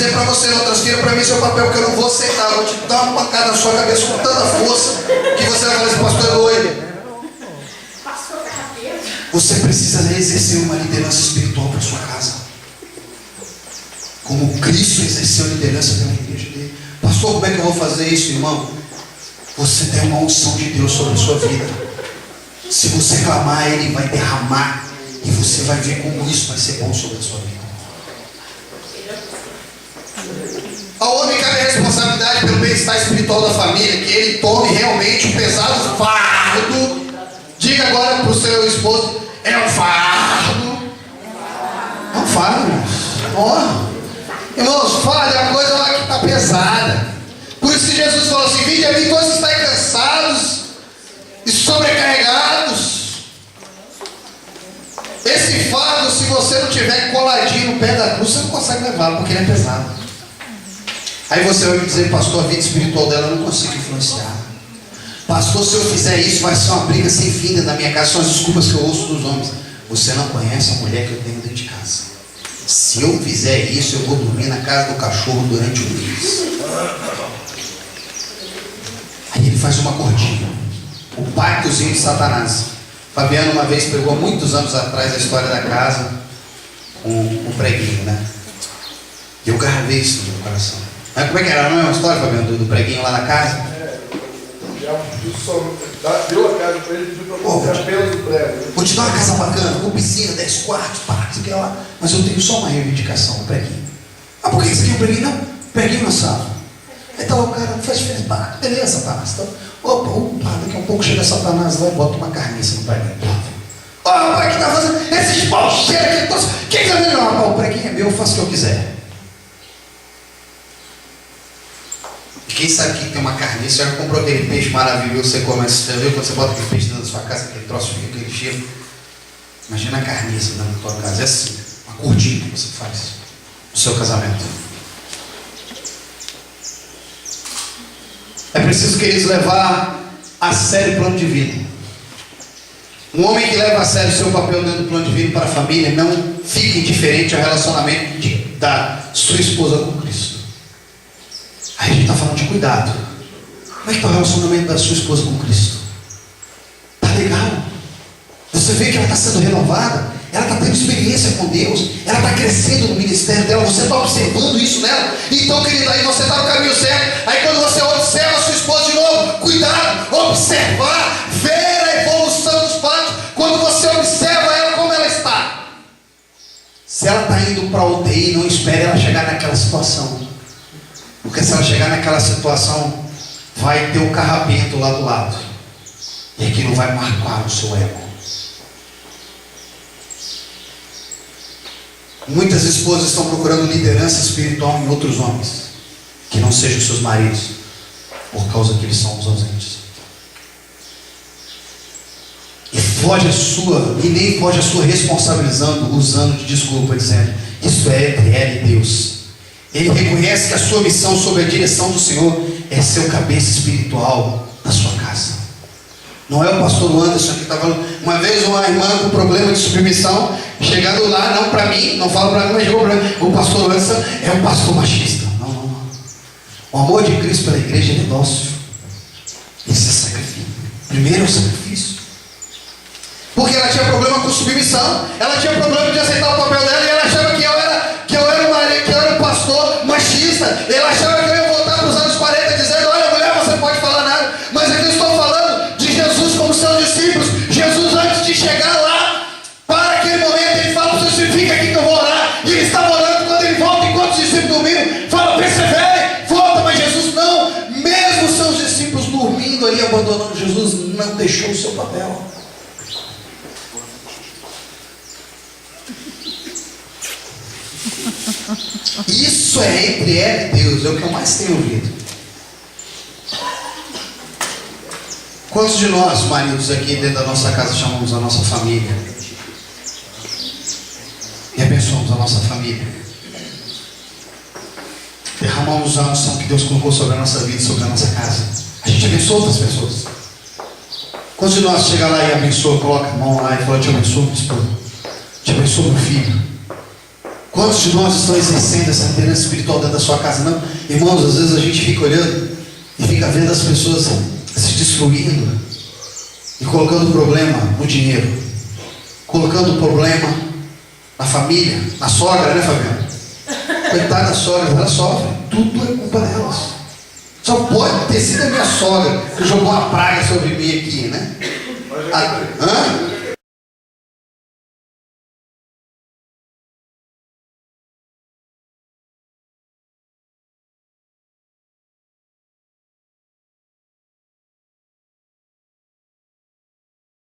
dizer para você, não transfira para mim seu papel, que eu não vou aceitar. Eu vou te dar uma pancada na sua cabeça com tanta força que você vai falar assim, pastor é doido. Você precisa exercer uma liderança espiritual para sua casa, como Cristo exerceu liderança pela igreja dele. Pastor, como é que eu vou fazer isso, irmão? Você tem uma unção de Deus sobre a sua vida. Se você clamar, Ele vai derramar, e você vai ver como isso vai ser bom sobre a sua vida. Ao homem cabe a responsabilidade pelo bem-estar espiritual da família, que ele tome realmente um pesado fardo. Diga agora para o seu esposo, é um fardo. É um fardo, irmãos. Oh. Irmãos, fardo é uma coisa que está pesada. Por isso que Jesus falou assim, vinde a mim todos que estáis cansados e sobrecarregados. Esse fardo, se você não tiver coladinho no pé da cruz, você não consegue levá-lo, porque ele é pesado. Aí você vai me dizer, pastor, a vida espiritual dela eu não consigo influenciar. Pastor, se eu fizer isso, vai ser uma briga sem fim dentro da minha casa. São as desculpas que eu ouço dos homens. Você não conhece a mulher que eu tenho dentro de casa. Se eu fizer isso, eu vou dormir na casa do cachorro durante um mês. Aí ele faz uma cordinha. O pactozinho de Satanás. Fabiano uma vez pegou, muitos anos atrás, a história da casa com o preguinho, né? E eu gravei isso no meu coração. Mas como é que era? Não é uma história, Fabiano, do preguinho lá na casa? Deu a casa para ele, pediu para você apenas do prédio. Vou te dar uma casa bacana, com piscina, 10 quartos, parque, isso aqui lá. Mas eu tenho só uma reivindicação, o preguinho. Ah, por que você quer o preguinho? Não, preguinho na sala. Aí tá lá o cara, faz diferença. Beleza, Satanás. Então, opa, daqui a um pouco chega Satanás lá e bota uma carniça no preguinho. Ó, o pai que tá fazendo esses balcheiros aqui. Quem que é melhor? O preguinho é meu, eu faço o que eu quiser. Quem sabe que tem uma carniça, já comprou aquele peixe maravilhoso, você come, você viu quando você bota aquele peixe dentro da sua casa, aquele troço fica aquele cheiro. Imagina a carniça dentro da tua casa, é assim, uma cordinha que você faz no seu casamento. É preciso, queridos, levar a sério o plano de vida. Um homem que leva a sério o seu papel dentro do plano de vida para a família não fica indiferente ao relacionamento da sua esposa com Cristo. Aí a gente está falando de cuidado. Como é que está o relacionamento da sua esposa com Cristo? Está legal? Você vê que ela está sendo renovada, ela está tendo experiência com Deus, ela está crescendo no ministério dela, você está observando isso nela. Então, querido, aí você está no caminho certo. Aí quando você observa a sua esposa de novo, cuidado, observar, ver a evolução dos passos. Quando você observa ela, como ela está. Se ela está indo para a UTI, não espere ela chegar naquela situação. Porque se ela chegar naquela situação, vai ter um carrapento lá do lado. E aquilo vai marcar o seu ego. Muitas esposas estão procurando liderança espiritual em outros homens, que não sejam seus maridos, por causa que eles são os ausentes. E nem foge a sua responsabilizando, usando de desculpa, dizendo, isso é entre ela e Deus. Ele reconhece que a sua missão sob a direção do Senhor é ser o cabeça espiritual da sua casa. Não é o pastor Anderson que está falando. Uma vez uma irmã com problema de submissão, chegando lá, não para mim, não falo para mim, mas chegou para mim, o pastor Anderson é um pastor machista. Não. O amor de Cristo pela igreja, ele é dócil. Esse é sacrifício. Primeiro é o sacrifício. Porque ela tinha problema com submissão, ela tinha problema de aceitar o papel dela, e ela achava que eu era um marido, que eu era um pastor machista. Ela achava que eu ia voltar para os anos 40 dizendo, olha mulher, você não pode falar nada. Mas aqui eu estou falando de Jesus como seus discípulos. Jesus, antes de chegar lá, para aquele momento, ele fala para os seus discípulos, fica aqui que eu vou orar. E ele estava orando, quando ele volta, enquanto os discípulos dormiram, fala, persevere, volta. Mas Jesus não, mesmo seus discípulos dormindo ali, abandonando Jesus, não deixou o seu papel. Isso é entre ela e Deus, é o que eu mais tenho ouvido. Quantos de nós, maridos, aqui dentro da nossa casa, chamamos a nossa família e abençoamos a nossa família? Derramamos a unção que Deus colocou sobre a nossa vida e sobre a nossa casa. A gente abençoa outras pessoas. Quantos de nós chega lá e abençoa, coloca a mão lá e fala, te abençoo, minha esposa, te abençoo, meu filho, Quantos de nós estão exercendo essa liderança espiritual dentro da sua casa? Não, irmãos, às vezes a gente fica olhando e fica vendo as pessoas se destruindo e colocando problema no dinheiro, colocando problema na família, na sogra, né, Fabiano? Coitada da sogra, ela sofre, tudo é culpa delas. Só pode ter sido a minha sogra que jogou uma praga sobre mim aqui, né? Hã?